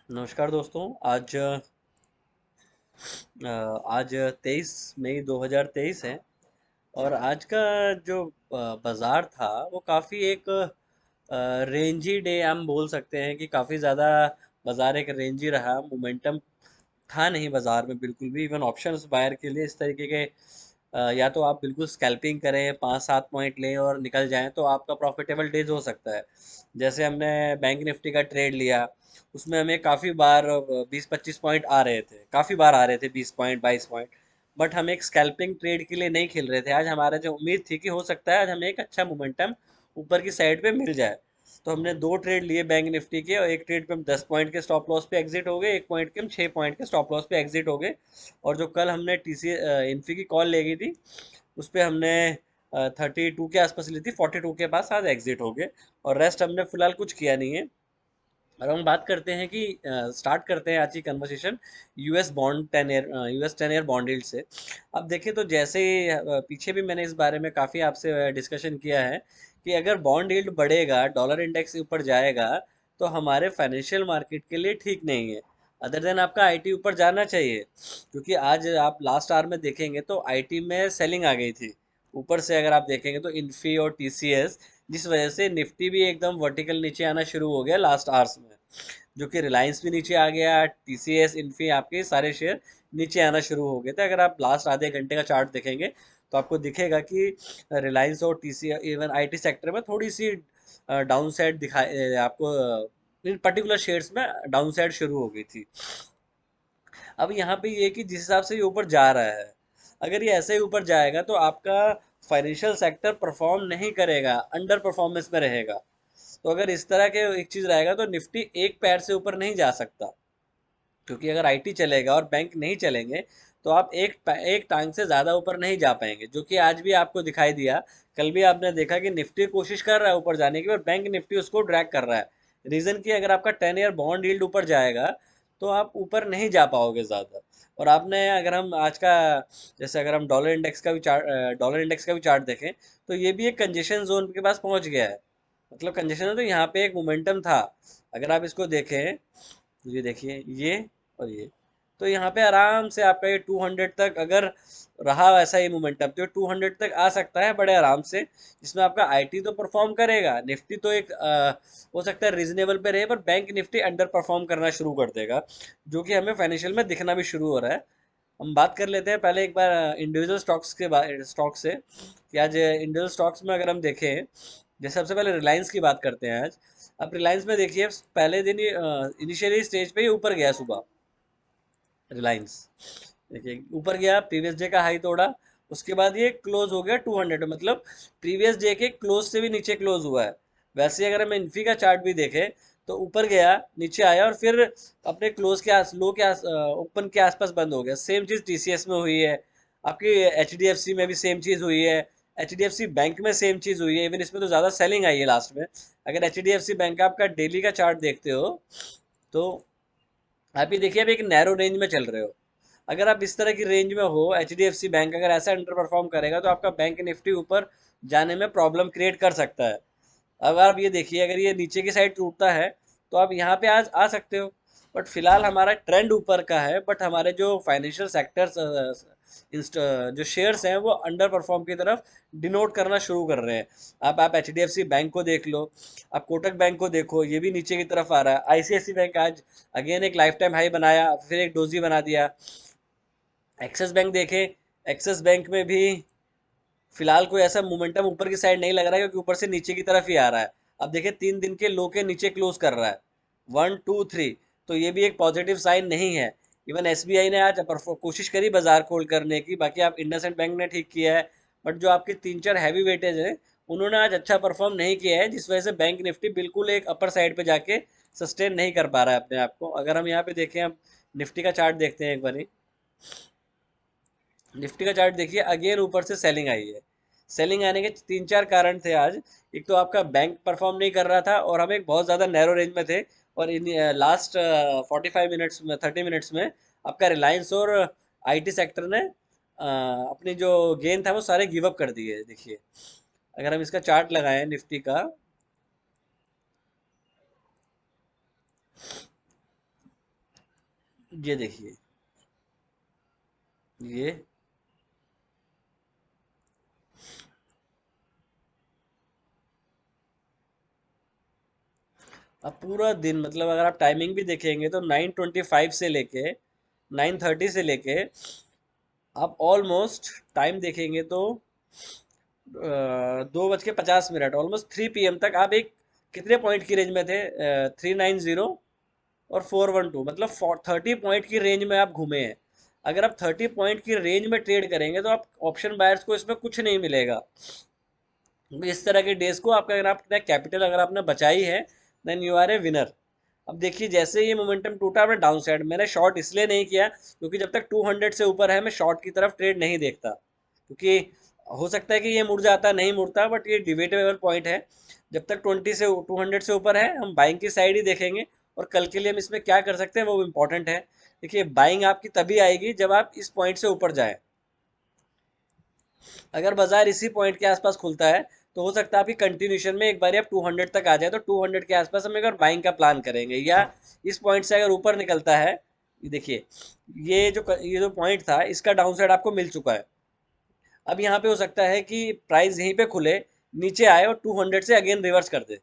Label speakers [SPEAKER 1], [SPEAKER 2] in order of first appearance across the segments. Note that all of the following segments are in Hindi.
[SPEAKER 1] नमस्कार दोस्तों। आज 23 मई 2023 है। और आज का जो बाजार था वो काफ़ी एक रेंजी डे हम बोल सकते हैं कि काफ़ी ज़्यादा बाजार एक रेंजी रहा। मोमेंटम था नहीं बाजार में बिल्कुल भी। इवन ऑप्शंस बायर के लिए इस तरीके के या तो आप बिल्कुल स्कैल्पिंग करें, 5-7 पॉइंट लें और निकल जाएं तो आपका प्रॉफिटेबल डेज हो सकता है। जैसे हमने बैंक निफ्टी का ट्रेड लिया, उसमें हमें काफ़ी बार 20-25 पॉइंट आ रहे थे, काफ़ी बार आ रहे थे 20 पॉइंट 22 पॉइंट। बट हम एक स्कैल्पिंग ट्रेड के लिए नहीं खेल रहे थे। आज हमारा जो उम्मीद थी कि हो सकता है आज हमें एक अच्छा मोमेंटम ऊपर की साइड पे मिल जाए। तो हमने दो ट्रेड लिए बैंक निफ्टी के, और एक ट्रेड पे हम 10 पॉइंट के स्टॉप लॉस पे एग्जिट हो गए, एक पॉइंट के हम 6 पॉइंट के स्टॉप लॉस पे एग्जिट हो गए। और जो कल हमने टीसी इन्फी की कॉल ले गई थी, उस पे हमने 32 के आसपास ली थी, 42 के पास आज एग्जिट हो गए। और रेस्ट हमने फिलहाल कुछ किया नहीं है। और हम बात करते हैं कि स्टार्ट करते हैं आज की conversation US 10 year bond yield से। अब देखें तो जैसे पीछे भी मैंने इस बारे में काफ़ी आपसे डिस्कशन किया है कि अगर बॉन्ड यील्ड बढ़ेगा, डॉलर इंडेक्स ऊपर जाएगा, तो हमारे फाइनेंशियल मार्केट के लिए ठीक नहीं है। अदर देन आपका आईटी ऊपर जाना चाहिए, क्योंकि आज आप लास्ट आवर में देखेंगे तो आईटी में सेलिंग आ गई थी ऊपर से। अगर आप देखेंगे तो इन्फी और टीसीएस, जिस वजह से निफ्टी भी एकदम वर्टिकल नीचे आना शुरू हो गया लास्ट आवर्स में। जो कि रिलायंस भी नीचे आ गया, टीसीएस इन्फी आपके सारे शेयर नीचे आना शुरू हो गए थे। अगर आप लास्ट आधे घंटे का चार्ट देखेंगे तो आपको दिखेगा कि रिलायंस और टीसी इवन आईटी सेक्टर में थोड़ी सी डाउन साइड दिखाई आपको, इन पर्टिकुलर शेयर्स में डाउन साइड शुरू हो गई थी। अब यहाँ पे ये कि जिस हिसाब से ये ऊपर जा रहा है, अगर ये ऐसे ही ऊपर जाएगा तो आपका फाइनेंशियल सेक्टर परफॉर्म नहीं करेगा, अंडर परफॉर्मेंस में रहेगा। तो अगर इस तरह के एक चीज रहेगा तो निफ्टी एक पैर से ऊपर नहीं जा सकता, क्योंकि अगर आईटी चलेगा और बैंक नहीं चलेंगे तो आप एक टांग से ज्यादा ऊपर नहीं जा पाएंगे, जो कि आज भी आपको दिखाई दिया। कल भी आपने देखा कि निफ्टी कोशिश कर रहा है ऊपर जाने की और बैंक निफ्टी उसको ड्रैग कर रहा है। रीजन कि अगर आपका 10 ईयर बॉन्ड यील्ड ऊपर जाएगा तो आप ऊपर नहीं जा पाओगे ज्यादा। और आपने अगर हम आज का, जैसे अगर हम डॉलर इंडेक्स का भी चार्ट देखें, तो ये भी एक कंजेशन जोन के पास पहुंच गया है। मतलब कंजेशन है तो यहाँ पे एक मोमेंटम था। अगर आप इसको देखें तो ये देखिए, ये और ये, तो यहाँ पे आराम से आपका ये 200 तक अगर रहा वैसा ही मोमेंटम, तो 200 तक आ सकता है बड़े आराम से। जिसमें आपका आईटी तो परफॉर्म करेगा, निफ्टी तो एक हो सकता है रीजनेबल पे रहे, पर बैंक निफ्टी अंडर परफॉर्म करना शुरू कर देगा, जो कि हमें फाइनेंशियल में दिखना भी शुरू हो रहा है। हम बात कर लेते हैं पहले एक बार इंडिविजुअल स्टॉक से, कि आज इंडिविजुअल स्टॉक्स में अगर हम देखें, जैसे सबसे पहले रिलायंस की बात करते हैं आज। अब रिलायंस में देखिए, पहले दिन ही इनिशियली स्टेज पे ही ऊपर गया सुबह। रिलायंस देखिए ऊपर गया, प्रीवियस डे का हाई तोड़ा, उसके बाद ये क्लोज हो गया 200, मतलब प्रीवियस डे के क्लोज से भी नीचे क्लोज हुआ है। वैसे ही अगर हम इन्फी का चार्ट भी देखें तो ऊपर गया, नीचे आया और फिर अपने क्लोज के लो के ओपन के आसपास बंद हो गया। सेम चीज टीसीएस में हुई है, आपकी एचडीएफसी में भी सेम चीज हुई है, एचडीएफसी बैंक में सेम चीज हुई है। इवन इसमें तो ज्यादा सेलिंग आई है लास्ट में। अगर एचडीएफसी बैंक का आपका डेली का चार्ट देखते हो तो आप ये देखिए, आप एक नैरो रेंज में चल रहे हो। अगर आप इस तरह की रेंज में हो, H D F C bank अगर ऐसा अंडर परफॉर्म करेगा तो आपका बैंक निफ्टी ऊपर जाने में प्रॉब्लम क्रिएट कर सकता है। अब आप ये देखिए, अगर ये नीचे की साइड टूटता है तो आप यहाँ पे आज आ सकते हो। बट फिलहाल हमारा ट्रेंड ऊपर का है, बट हमारे जो फाइनेंशियल सेक्टर्स, जो शेयर्स हैं वो अंडर परफॉर्म की तरफ डिनोट करना शुरू कर रहे हैं। आप H D F C bank को देख लो, आप कोटक बैंक को देखो, ये भी नीचे की तरफ आ रहा है। आईसीआईसी बैंक आज अगेन एक लाइफ टाइम हाई बनाया, फिर एक डोजी बना दिया। एक्सिस बैंक देखें, एक्सिस बैंक में भी फिलहाल कोई ऐसा मोमेंटम ऊपर की साइड नहीं लग रहा है, क्योंकि ऊपर से नीचे की तरफ ही आ रहा है। अब देखिए 3 दिन के लो के नीचे क्लोज कर रहा है, 1 2 3, तो ये भी एक पॉजिटिव साइन नहीं है। इवन एसबीआई ने आज कोशिश करी बाजार होल्ड करने की, बाकी आप इंडसइंड बैंक ने ठीक किया है। बट जो आपके 3-4 हैवी वेटेज हैं, उन्होंने आज अच्छा परफॉर्म नहीं किया है, जिस वजह से बैंक निफ्टी बिल्कुल एक अपर साइड पे जाके सस्टेन नहीं कर पा रहा है अपने आप को। अगर हम यहाँ पे देखें, हम निफ्टी का चार्ट देखते हैं एक बारी। निफ्टी का चार्ट देखिए, अगेन ऊपर से सेलिंग आई है। सेलिंग आने के 3-4 कारण थे आज। एक तो आपका बैंक परफॉर्म नहीं कर रहा था और हम एक बहुत ज़्यादा नैरो रेंज में थे। और इन लास्ट 45 मिनट्स में, 30 मिनट्स में आपका रिलायंस और आईटी सेक्टर ने अपनी जो गेन था वो सारे गिव अप कर दिए। देखिए अगर हम इसका चार्ट लगाएं निफ्टी का, ये देखिए, ये अब पूरा दिन, मतलब अगर आप टाइमिंग भी देखेंगे तो 9:25 से लेके 9:30 से लेके आप ऑलमोस्ट टाइम देखेंगे तो 2:50 ऑलमोस्ट 3 PM तक आप एक कितने पॉइंट की रेंज में थे? 390 और 412, मतलब 30 पॉइंट की रेंज में आप घूमे हैं। अगर आप 30 पॉइंट की रेंज में ट्रेड करेंगे तो आप ऑप्शन बायर्स को इसमें कुछ नहीं मिलेगा। इस तरह के डेज को आपका, अगर आपने कैपिटल अगर आपने बचाई है, then you are a winner. अब देखिए, जैसे ये मोमेंटम टूटा आपने डाउन साइड, मैंने शॉर्ट इसलिए नहीं किया क्योंकि जब तक 200 से ऊपर है मैं शॉर्ट की तरफ ट्रेड नहीं देखता, क्योंकि हो सकता है कि ये मुड़ जाता, नहीं मुड़ता, बट ये डिबेटेबल पॉइंट है। जब तक 200 से ऊपर है हम बाइंग की साइड ही देखेंगे, और कल के लिए हम इसमें क्या कर सकते हैं वो इम्पोर्टेंट है। देखिए, बाइंग आपकी तभी आएगी जब आप इस पॉइंट से ऊपर जाए। अगर बाजार इसी पॉइंट के आसपास खुलता है तो हो सकता है आपकी कंटिन्यूशन में एक बार आप 200 तक आ जाए, तो 200 के आसपास हम एक बार बाइंग का प्लान करेंगे। या इस पॉइंट से अगर ऊपर निकलता है, ये देखिए, ये जो पॉइंट था इसका डाउन साइड आपको मिल चुका है। अब यहाँ पे हो सकता है कि प्राइस यहीं पे खुले, नीचे आए और 200 से अगेन रिवर्स कर दे।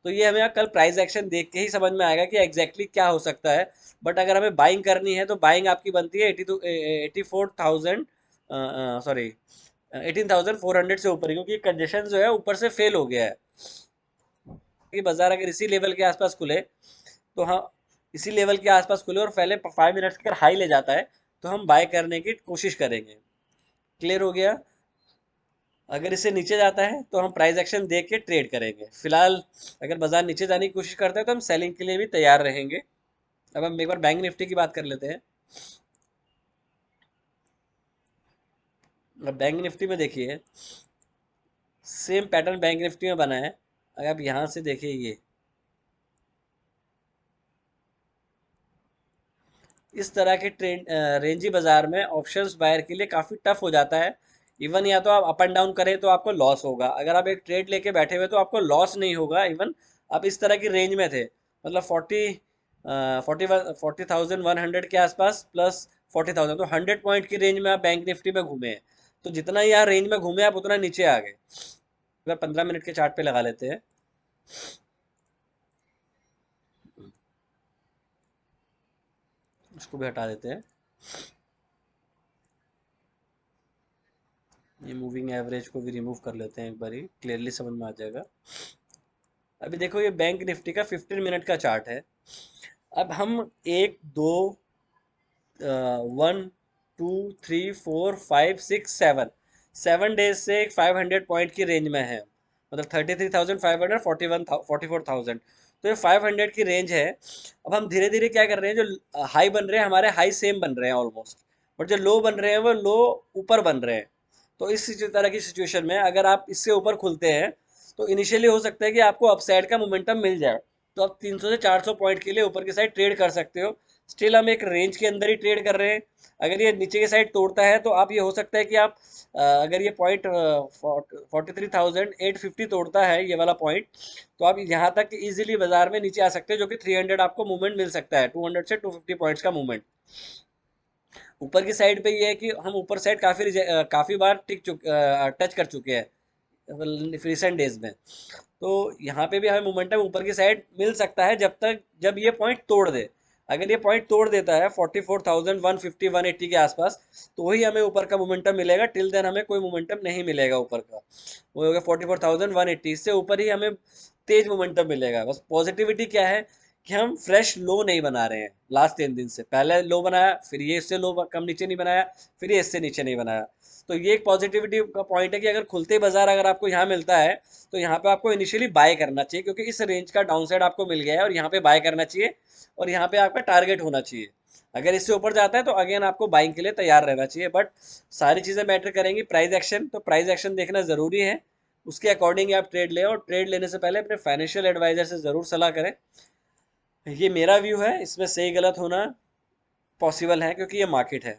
[SPEAKER 1] तो ये हमें कल प्राइस एक्शन देख के ही समझ में आएगा कि एग्जैक्टली क्या हो सकता है। बट अगर हमें बाइंग करनी है तो बाइंग आपकी बनती है 84,000, सॉरी 18,400 से ऊपर, क्योंकि कंजेशन जो है ऊपर से फेल हो गया है। कि बाजार अगर इसी लेवल के आसपास खुले, तो हाँ, इसी लेवल के आसपास खुले और पहले 5 मिनट्स का हाई ले जाता है तो हम बाय करने की कोशिश करेंगे। क्लियर हो गया? अगर इससे नीचे जाता है तो हम प्राइस एक्शन देख के ट्रेड करेंगे। फिलहाल अगर बाजार नीचे जाने की कोशिश करता है तो हम सेलिंग के लिए भी तैयार रहेंगे। अब हम एक बार बैंक निफ्टी की बात कर लेते हैं। अब बैंक निफ्टी में देखिए, सेम पैटर्न बैंक निफ्टी में बना है। अगर आप यहाँ से देखिए, ये इस तरह के ट्रेंड रेंजी बाजार में ऑप्शंस बायर के लिए काफ़ी टफ हो जाता है। इवन या तो आप अप एंड डाउन करें तो आपको लॉस होगा, अगर आप एक ट्रेड लेके बैठे हुए तो आपको लॉस नहीं होगा। इवन आप इस तरह की रेंज में थे, मतलब 40,100 के आसपास प्लस 40,000, तो 100 पॉइंट की रेंज में आप बैंक निफ्टी में घूमे हैं। तो जितना ही यहाँ रेंज में घूमे आप उतना नीचे आ गए। अगर 15 मिनट के चार्ट पे लगा लेते हैं, उसको भी हटा देते हैं, ये मूविंग एवरेज को भी रिमूव कर लेते हैं, एक बार ही क्लियरली समझ में आ जाएगा। अभी देखो, ये बैंक निफ्टी का 15 मिनट का चार्ट है। अब हम एक दो 1 2 3 4 5 6 7 7 डेज से एक 500 पॉइंट की रेंज में है, मतलब 33,500, 44,000, तो ये 500 की रेंज है। अब हम धीरे धीरे क्या कर रहे हैं, जो हाई बन रहे हैं हमारे हाई सेम बन रहे हैं ऑलमोस्ट, बट जो लो बन रहे हैं वो लो ऊपर बन रहे हैं। तो इस तरह की सिचुएशन में अगर आप इससे ऊपर खुलते हैं तो इनिशियली हो सकता है कि आपको अपसाइड का मोमेंटम मिल जाए, तो आप 300 से 400 पॉइंट के लिए ऊपर की साइड ट्रेड कर सकते हो। स्टिल हम एक रेंज के अंदर ही ट्रेड कर रहे हैं। अगर ये नीचे की साइड तोड़ता है तो आप, ये हो सकता है कि आप अगर ये पॉइंट 43,850 तोड़ता है, ये वाला पॉइंट, तो आप यहाँ तक इजीली बाजार में नीचे आ सकते हैं, जो कि 300 आपको मूवमेंट मिल सकता है, 200 से 250 पॉइंट्स का मूवमेंट। ऊपर की साइड पे ये है कि हम ऊपर साइड काफ़ी बार टच कर चुके हैं रिसेंट डेज में। तो यहाँ पे भी हमें मोमेंटम ऊपर की साइड मिल सकता है जब ये पॉइंट तोड़ दे। अगर ये पॉइंट तोड़ देता है 44,150 180 के आसपास, तो ही हमें ऊपर का मोमेंटम मिलेगा। टिल देन हमें कोई मोमेंटम नहीं मिलेगा ऊपर का। वो हो गया 44,180, इससे ऊपर ही हमें तेज मोमेंटम मिलेगा। बस पॉजिटिविटी क्या है कि हम फ्रेश लो नहीं बना रहे हैं। लास्ट 3 दिन से पहले लो बनाया, फिर ये इससे लो कम नीचे नहीं बनाया, फिर ये इससे नीचे नहीं बनाया। तो ये एक पॉजिटिविटी का पॉइंट है कि अगर खुलते ही बाजार अगर आपको यहाँ मिलता है तो यहाँ पे आपको इनिशियली बाय करना चाहिए, क्योंकि इस रेंज का डाउन साइड आपको मिल गया है और यहाँ पे बाय करना चाहिए, और यहाँ पे आपका टारगेट होना चाहिए। अगर इससे ऊपर जाता है तो अगेन आपको बाइंग के लिए तैयार रहना चाहिए। बट सारी चीज़ें मैटर करेंगी। प्राइस एक्शन, तो प्राइस एक्शन देखना ज़रूरी है, उसके अकॉर्डिंग आप ट्रेड लें, और ट्रेड लेने से पहले अपने फाइनेंशियल एडवाइजर से ज़रूर सलाह करें। ये मेरा व्यू है, इसमें सही गलत होना पॉसिबल है क्योंकि ये मार्केट है।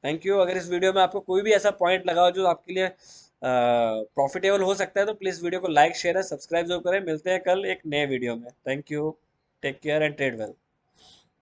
[SPEAKER 1] Thank you. अगर इस वीडियो में आपको कोई भी ऐसा पॉइंट लगा हो जो आपके लिए प्रॉफिटेबल हो सकता है तो प्लीज़ वीडियो को लाइक शेयर और सब्सक्राइब जरूर करें। मिलते हैं कल एक नए वीडियो में। Thank you. Take care and trade well.